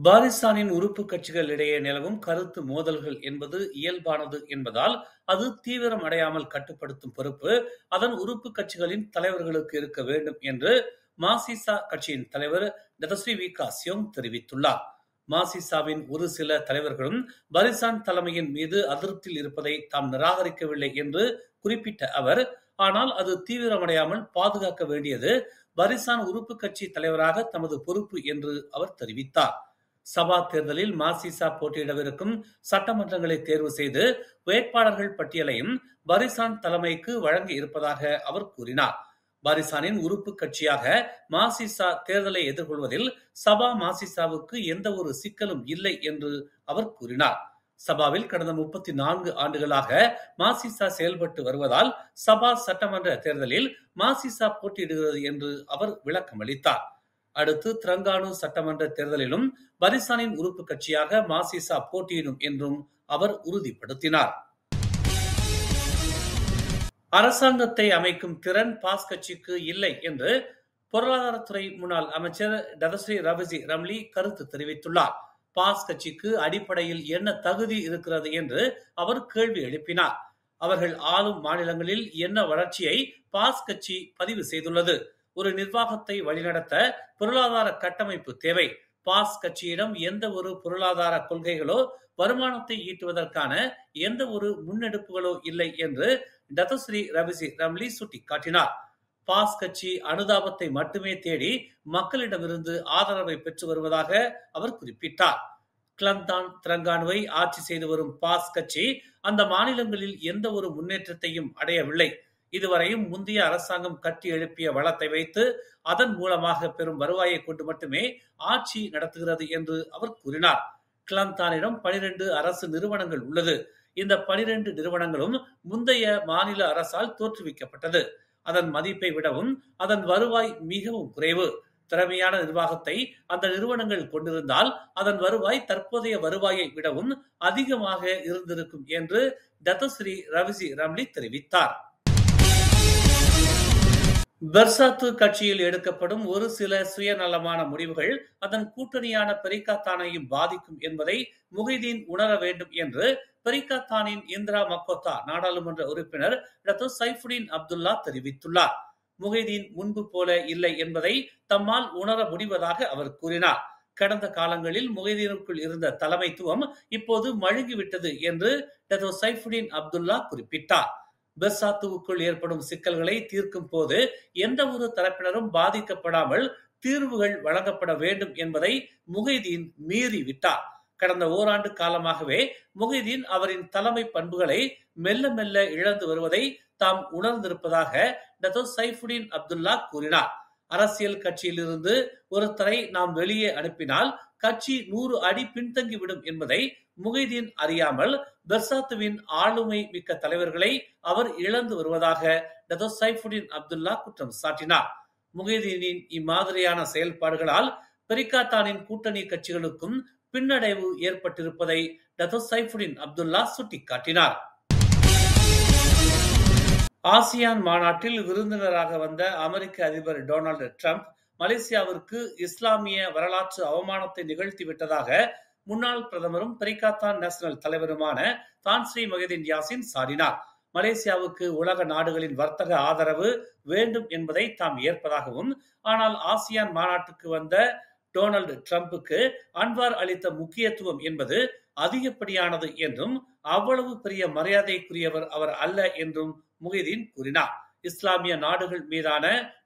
பாரிஸ்தானின் உறுப்பு கட்சிகள் இடையே நிலவும் கருத்து மோதல்கள் என்பது இயல்பானது என்பதால் அது தீவிரம் அடையாமல் கட்டுப்படுத்தும் பொறுப்பு அதன் உறுப்பு கட்சிகளின் தலைவர்களுக்கு இருக்க வேண்டும் என்று மாசிசா கட்சியின் தலைவர் டதஸ்ரீ விகாசியோங் தெரிவித்துள்ளார். மாசிசாவின் ஒரு சில தலைவர்களும் பாரிஸ்தான் தலைமையின் மீது அதிருப்தியில் இருப்பதை தாம் நிராகரிக்கவில்லை என்று குறிப்பிட்ட அவர், ஆனால் அது தீவிரமடையாமல் பாதுகாக்க வேண்டியது பாரிஸ்தான் உறுப்பு கட்சி தலைவராக தமது பொறுப்பு என்று அவர் தெரிவித்தார். சபா தேர்தலில் மாசிசா போட்டியிடவிருக்கும் சட்டமன்றங்களை தேர்வு செய்து வேட்பாளர்கள் பட்டியலையும் பாரிஸ்தான் தலைமைக்கு வழங்கி இருப்பதாக அவர் கூறினார். பாரிஸ்தானின் உறுப்பு கட்சியாக மாசிசா தேர்தலை எதிர்கொள்வதில் சபா மாசிசாவுக்கு எந்த ஒரு சிக்கலும் இல்லை என்று அவர் கூறினார். சபாவில் கடந்த 34 ஆண்டுகளாக மாசிசா செயல்பட்டு வருவதால் சபா சட்டமன்ற தேர்தலில் மாசிசா போட்டியிடுகிறது என்று அவர் விளக்கமளித்தார். அடுத்து திரங்கானு சட்டமன்ற தேர்தலிலும் பாரிஸ்தானின் உறுப்பு கட்சியாக மாசிசா போட்டியிடும் என்றும் அவர் உறுதிப்படுத்தினார். அரசாங்கத்தை அமைக்கும் திறன் பாஸ் கட்சிக்கு இல்லை என்று பொருளாதாரத்துறை முன்னாள் அமைச்சர் டதஸ்ரீ ரவிசி ரம்லி கருத்து தெரிவித்துள்ளார். பாஸ் கட்சிக்கு அடிப்படையில் என்ன தகுதி இருக்கிறது என்று அவர் கேள்வி எழுப்பினார். அவர்கள் ஆளும் மாநிலங்களில் என்ன வளர்ச்சியை பாஸ் கட்சி பதிவு செய்துள்ளது? ஒரு நிர்வாகத்தை வழிநடத்த பொருளாதார கட்டமைப்பு தேவை. பாஸ் கட்சியிடம் எந்த ஒரு பொருளாதார கொள்கைகளோ வருமானத்தை ஈட்டுவதற்கான எந்த ஒரு முன்னெடுப்புகளோ இல்லை என்று டதஸ்ரீ ரவிசி ரம்லி சுட்டிக்காட்டினார். பாஸ் கட்சி அனுதாபத்தை மட்டுமே தேடி மக்களிடமிருந்து ஆதரவை பெற்று வருவதாக அவர் குறிப்பிட்டார். கிளந்தான் திரங்கானுவை ஆட்சி செய்து வரும் பாஸ் கட்சி அந்த மாநிலங்களில் எந்த ஒரு முன்னேற்றத்தையும் அடையவில்லை. இதுவரையும் முந்தைய அரசாங்கம் கட்டி எழுப்பிய வளத்தை வைத்து அதன் மூலமாக பெறும் வருவாயை கொண்டு மட்டுமே ஆட்சி நடத்துகிறது என்று அவர் கூறினார். கிளந்தானிடம் 12 அரசு நிறுவனங்கள் உள்ளது. இந்த 12 நிறுவனங்களும் முந்தைய மாநில அரசால் தோற்றுவிக்கப்பட்டது. அதன் மதிப்பை விடவும் அதன் வருவாய் மிகவும் குறைவு. திறமையான நிர்வாகத்தை அந்த நிறுவனங்கள் கொண்டிருந்தால் அதன் வருவாய் தற்போதைய வருவாயை விடவும் அதிகமாக இருந்திருக்கும் என்று டதஸ்ரீ ரவிசி ரம்லி தெரிவித்தார். பெர்சாத்து கட்சியில் எடுக்கப்படும் ஒரு சில சுயநலமான முடிவுகள் அதன் கூட்டணியான பெரிகாத்தானையும் பாதிக்கும் என்பதை முஹிதீன் உணர வேண்டும் என்று பெரிகாத்தானின் இந்திரா மக்கோத்தா நாடாளுமன்ற உறுப்பினர் டாக்டர் சைஃபுடின் அப்துல்லா தெரிவித்துள்ளார். முஹிதீன் முன்பு போல இல்லை என்பதை தம்மால் உணர முடிவதாக அவர் கூறினார். கடந்த காலங்களில் முஹிதீனுக்குள் இருந்த தலைமைத்துவம் இப்போது மழுங்கிவிட்டது என்று டாக்டர் சைஃபுடின் அப்துல்லா குறிப்பிட்டார். பெர்சாத்துவுக்குள் ஏற்படும் சிக்கல்களை தீர்க்கும் போது எந்த ஒரு தரப்பினரும் பாதிக்கப்படாமல் தீர்வுகள் வழங்கப்பட வேண்டும் என்பதை முஹிதீன் மீறிவிட்டார். கடந்த ஓராண்டு காலமாகவே முஹிதீன் அவரின் தலைமை பண்புகளை மெல்ல மெல்ல இழந்து வருவதை தாம் உணர்ந்திருப்பதாக டாக்டர் சைஃபுடின் அப்துல்லா கூறினார். அரசியல் கட்சியிலிருந்து ஒருத்தரை நாம் வெளியே அனுப்பினால் கட்சி 100 அடி பின்தங்கிவிடும் என்பதை முஹிதீன் அறியாமல் பெர்சாத்துவின் ஆளுமை மிக்க தலைவர்களை அவர் இழந்து வருவதாக டாக்டர் சைஃபுடின் அப்துல்லா குற்றம் சாட்டினார். முஹிதீனின் இம்மாதிரியான செயல்பாடுகளால் பெரிகாத்தானின் கூட்டணி கட்சிகளுக்கும் பின்னடைவு ஏற்பட்டிருப்பதை டாக்டர் சைஃபுடின் அப்துல்லா சுட்டிக்காட்டினார். ஆசியான் மாநாட்டில் விருந்தினராக வந்த அமெரிக்க அதிபர் டொனால்டு டிரம்ப் மலேசியாவிற்கு இஸ்லாமிய வரலாற்று அவமானத்தை நிகழ்த்திவிட்டதாக முன்னாள் பிரதமரும் பெரிகாத்தான் நேஷனல் தலைவருமான தான் ஸ்ரீ முஹிதீன் யாசின் சாடினார். மலேசியாவுக்கு உலக நாடுகளின் வர்த்தக ஆதரவு வேண்டும் என்பதை தாம் ஏற்பதாகவும், ஆனால் ஆசியான் மாநாட்டுக்கு வந்த டொனால்டு டிரம்புக்கு அன்வார் அளித்த முக்கியத்துவம் என்பது அதிகப்படியானது என்றும் அவ்வளவு பெரிய மரியாதைக்குரியவர் அவர் அல்ல என்றும் முஹிதீன் கூறினார். இஸ்லாமிய நாடுகள் மீதான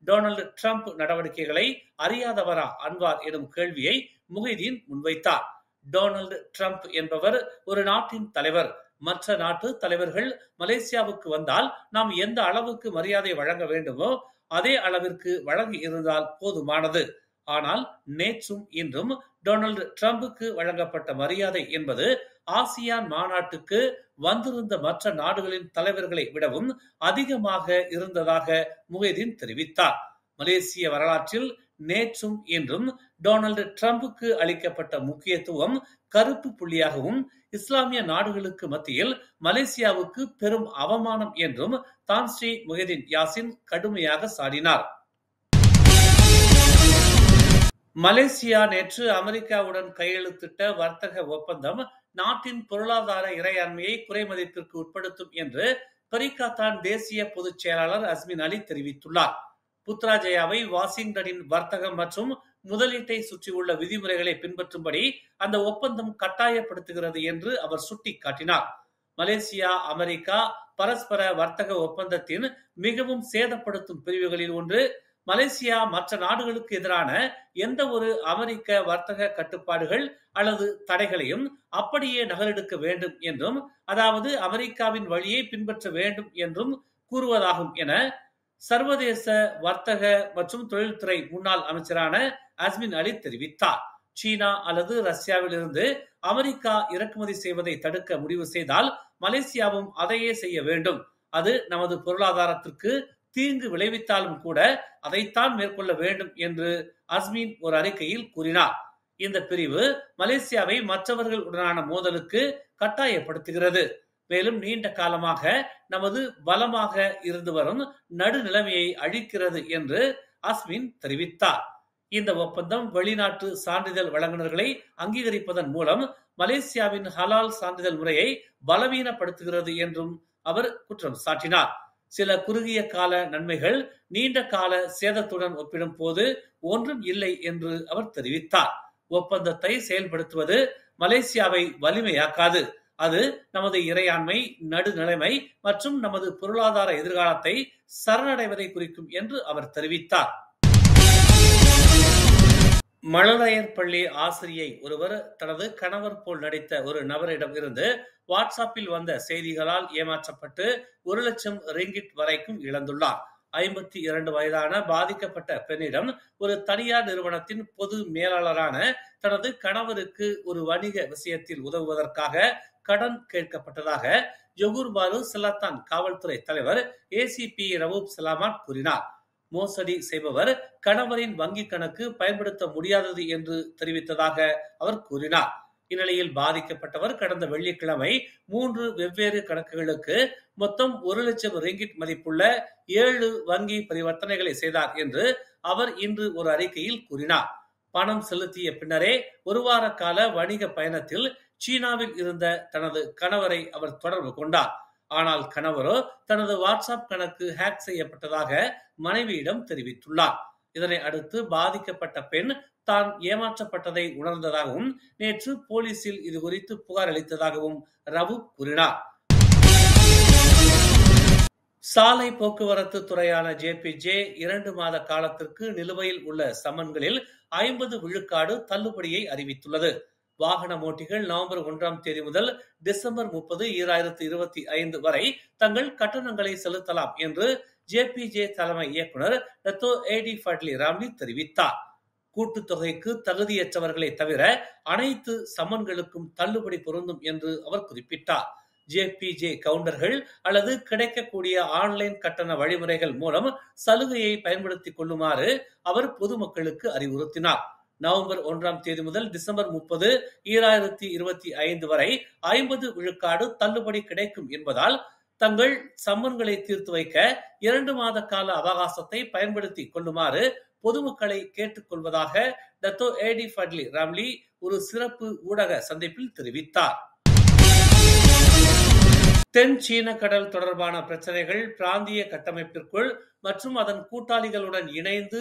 டொனால்டு டிரம்ப் நடவடிக்கைகளை அறியாதவரா அன்வார் எனும் கேள்வியை முஹிதீன் முன்வைத்தார். டொனால்டு டிரம்ப் என்பவர் ஒரு நாட்டின் தலைவர். மற்ற நாட்டு தலைவர்கள் மலேசியாவுக்கு வந்தால் நாம் எந்த அளவுக்கு மரியாதை வழங்க வேண்டுமோ அதே அளவிற்கு வழங்கி இருந்தால் போதுமானது. ஆனால் நேற்றும் இன்றும் டொனால்டு டிரம்புக்கு வழங்கப்பட்ட மரியாதை என்பது ஆசியான் மாநாட்டுக்கு வந்திருந்த மற்ற நாடுகளின் தலைவர்களை விடவும் அதிகமாக இருந்ததாக முஹிதீன் தெரிவித்தார். மலேசிய வரலாற்றில் நேற்றும் இன்றும் டொனால்டு டிரம்புக்கு அளிக்கப்பட்ட முக்கியத்துவம் கருப்பு புள்ளியாகவும், இஸ்லாமிய நாடுகளுக்கு மத்தியில் மலேசியாவுக்கு பெரும் அவமானம் என்றும் தான் ஸ்ரீ முஹிதீன் யாசின் கடுமையாக சாடினார். மலேசியா நேற்று அமெரிக்காவுடன் கையெழுத்திட்ட வர்த்தக ஒப்பந்தம் நாட்டின் பொருளாதார இறையாண்மையை குறைமதிப்பிற்கு உட்படுத்தும் என்று பெரிக்காத்தான் தேசிய பொதுச் செயலாளர் அஸ்மின் அலி தெரிவித்துள்ளார். புத்ராஜயாவை வாஷிங்டனின் வர்த்தகம் மற்றும் முதலீட்டை சுற்றியுள்ள விதிமுறைகளை பின்பற்றும்படி அந்த ஒப்பந்தம் கட்டாயப்படுத்துகிறது என்று அவர் சுட்டிக்காட்டினார். மலேசியா அமெரிக்கா பரஸ்பர வர்த்தக ஒப்பந்தத்தின் மிகவும் சேதப்படுத்தும் பிரிவுகளில் ஒன்று மலேசியா மற்ற நாடுகளுக்கு எதிரான எந்த ஒரு அமெரிக்க வர்த்தக கட்டுப்பாடுகள் அல்லது தடைகளையும் அப்படியே நகலெடுக்க வேண்டும் என்றும், அதாவது அமெரிக்காவின் வழியை பின்பற்ற வேண்டும் என்றும் கூறுவதாகும் என சர்வதேச வர்த்தக மற்றும் தொழில்துறை முன்னாள் அமைச்சரான அஸ்மின் அலி தெரிவித்தார். சீனா அல்லது ரஷ்யாவில் இருந்து அமெரிக்கா இறக்குமதி செய்வதை தடுக்க முடிவு செய்தால் மலேசியாவும் அதையே செய்ய வேண்டும். அது நமது பொருளாதாரத்திற்கு தீங்கு விளைவித்தாலும் கூட அதைத்தான் மேற்கொள்ள வேண்டும் என்று அஸ்மின் ஒரு அறிக்கையில் கூறினார். இந்த பிரிவு மலேசியாவை மற்றவர்கள் உடனான மோதலுக்கு கட்டாயப்படுத்துகிறது. மேலும் நீண்ட காலமாக நமது பலமாக இருந்து வரும் நடுநிலைமையை அழிக்கிறது என்று அஸ்மின் தெரிவித்தார். இந்த ஒப்பந்தம் வெளிநாட்டு சான்றிதழ் வழங்குநர்களை அங்கீகரிப்பதன் மூலம் மலேசியாவின் ஹலால் சான்றிதழ் முறையை பலவீனப்படுத்துகிறது என்றும் அவர் குற்றம் சாட்டினார். சில குறுகிய கால நன்மைகள் நீண்ட கால சேதத்துடன் ஒப்பிடும் போது ஒன்றும் இல்லை என்று அவர் தெரிவித்தார். ஒப்பந்தத்தை செயல்படுத்துவது மலேசியாவை வலிமையாக்காது. அது நமது இறையாண்மை, நடுநிலைமை மற்றும் நமது பொருளாதார எதிர்காலத்தை சரணடைவதை குறிக்கும் என்று அவர் தெரிவித்தார். மழலையர் பள்ளி ஆசிரியை ஒருவர் தனது கணவர் போல் நடித்த ஒரு நபரிடம் இருந்து வாட்ஸ்அப்பில் வந்த செய்திகளால் ஏமாற்றப்பட்டு 1 லட்சம் ரிங்கிட் வரைக்கும் இழந்துள்ளார். 52 வயதான பாதிக்கப்பட்ட பெண்ணிடம் ஒரு தனியார் நிறுவனத்தின் பொது மேலாளரான தனது கணவருக்கு ஒரு வணிக விஷயத்தில் உதவுவதற்காக கடன் கேட்கப்பட்டதாக ஜொகூர் பாரு செல்லாத்தான் காவல்துறை தலைவர் ACP ரவூப் சலாமாட் கூறினார். மோசடி செய்பவர் கணவரின் வங்கிக் கணக்கு பயன்படுத்த முடியாதது என்று தெரிவித்ததாக அவர் கூறினார். இந்நிலையில் பாதிக்கப்பட்டவர் கடந்த வெள்ளிக்கிழமை 3 வெவ்வேறு கணக்குகளுக்கு மொத்தம் 1 லட்சம் ரிங்கிட் மதிப்புள்ள 7 வங்கி பரிவர்த்தனைகளை செய்தார் என்று அவர் இன்று ஒரு அறிக்கையில் கூறினார். பணம் செலுத்திய பின்னரே 1 வார கால வணிக பயணத்தில் சீனாவில் இருந்த தனது கணவரை அவர் தொடர்பு கொண்டார். ஆனால் கணவரோ தனது வாட்ஸ்அப் கணக்கு ஹேக் செய்யப்பட்டதாக மனைவியிடம் தெரிவித்துள்ளார். இதனை அடுத்து பாதிக்கப்பட்ட பெண் தான் ஏமாற்றப்பட்டதை உணர்ந்ததாகவும் நேற்று போலீசில் இது குறித்து புகார் அளித்ததாகவும் ரவூப் கூறினார். சாலை போக்குவரத்து துறையான JPJ 2 மாத காலத்திற்கு நிலுவையில் உள்ள சம்மன்களில் 50 விழுக்காடு தள்ளுபடியை அறிவித்துள்ளது. வாகன ஓட்டிகள் நவம்பர் 1ஆம் தேதி முதல் டிசம்பர் 30, 2025 வரை தங்கள் கட்டணங்களை செலுத்தலாம் என்று JPJ தலைமை இயக்குனர் டத்தோ AD ஃபட்லி ராம்லி தெரிவித்தார். கூட்டுத்தொகைக்கு தகுதியற்றவர்களை தவிர அனைத்து சம்மன்களுக்கும் தள்ளுபடி பொருந்தும் என்று அவர் குறிப்பிட்டார். JPJ கவுண்டர்கள் அல்லது கிடைக்கக்கூடிய ஆன்லைன் கட்டண வழிமுறைகள் மூலம் சலுகையை பயன்படுத்திக் கொள்ளுமாறு அவர் பொதுமக்களுக்கு அறிவுறுத்தினார். நவம்பர் 1ஆம் தேதி முதல் டிசம்பர் 30, 2025 வரை 50 விழுக்காடு தள்ளுபடி கிடைக்கும் என்பதால் தங்கள் சம்மன்களை தீர்த்து வைக்க 2 மாத கால அவகாசத்தை பயன்படுத்திக் கொள்ளுமாறு பொதுமக்களை கேட்டுக் கொள்வதாக டத்தோ AD ஃபட்லி ராம்லி ஒரு சிறப்பு ஊடக சந்திப்பில் தெரிவித்தார். தென் சீன கடல் தொடர்பான பிரச்சனைகள் பிராந்திய கட்டமைப்பிற்குள் மற்றும் அதன் கூட்டாளிகளுடன் இணைந்து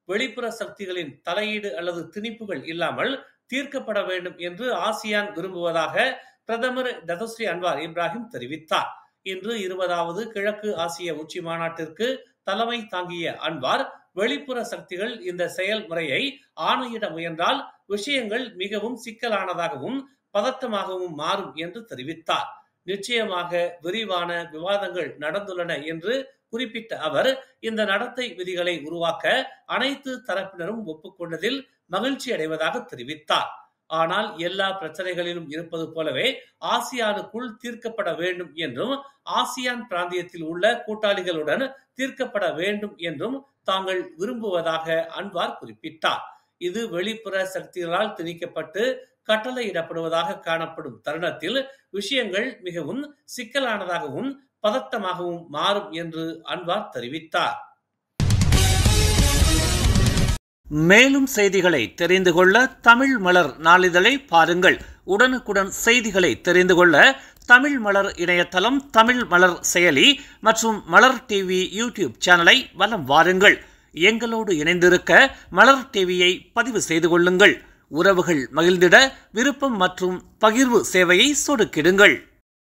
வெளிப்புற சக்திகளின் தலையீடு அல்லது திணிப்புகள் இல்லாமல் தீர்க்கப்பட வேண்டும் என்று ஆசியான் விரும்புவதாக பிரதமர் டத்தோஸ்ரீ அன்வார் இப்ராஹிம் தெரிவித்தார். இன்று 20வது கிழக்கு ஆசிய உச்சி மாநாட்டிற்கு தலைமை தாங்கிய அன்வார் வெளிப்புற சக்திகள் இந்த செயல்முறையை ஆணையிட முயன்றால் விஷயங்கள் மிகவும் சிக்கலானதாகவும் பதட்டமாகவும் மாறும் என்று தெரிவித்தார். நிச்சயமாக விரிவான விவாதங்கள் நடந்துள்ளன என்று குறிப்பிட்ட அவர் இந்த நடத்தை விதிகளை உருவாக்க அனைத்து தரப்பினரும் ஒப்புக்கொண்டதில் மகிழ்ச்சி அடைவதாக தெரிவித்தார். ஆனால் எல்லா பிரச்சனைகளிலும் இருப்பது போலவே ஆசியானுக்குள் தீர்க்கப்பட வேண்டும் என்றும் ஆசியான் பிராந்தியத்தில் உள்ள கூட்டாளிகளுடன் தீர்க்கப்பட வேண்டும் என்றும் தாங்கள் விரும்புவதாக அன்வார் குறிப்பிட்டார். இது வெளிப்புற சக்திகளால் திணிக்கப்பட்டு கட்டளையிடப்படுவதாக காணப்படும் தருணத்தில் விஷயங்கள் மிகவும் சிக்கலானதாகவும் பதட்டமாகவும் மாறும் என்று அன்வார் தெரிவித்தார். மேலும் செய்திகளை தெரிந்து கொள்ள தமிழ் மலர் நாளிதழை பாருங்கள். உடனுக்குடன் செய்திகளை தெரிந்து கொள்ள தமிழ் மலர் இணையதளம், தமிழ் மலர் செயலி மற்றும் மலர் டிவி யூடியூப் சேனலை வலம் வாருங்கள். எங்களோடு இணைந்திருக்க மலர் டிவியை பதிவு செய்து கொள்ளுங்கள். உறவுகள் மகிழ்ந்திட விருப்பம் மற்றும் பகிர்வு சேவையை சொடுக்கிடுங்கள்.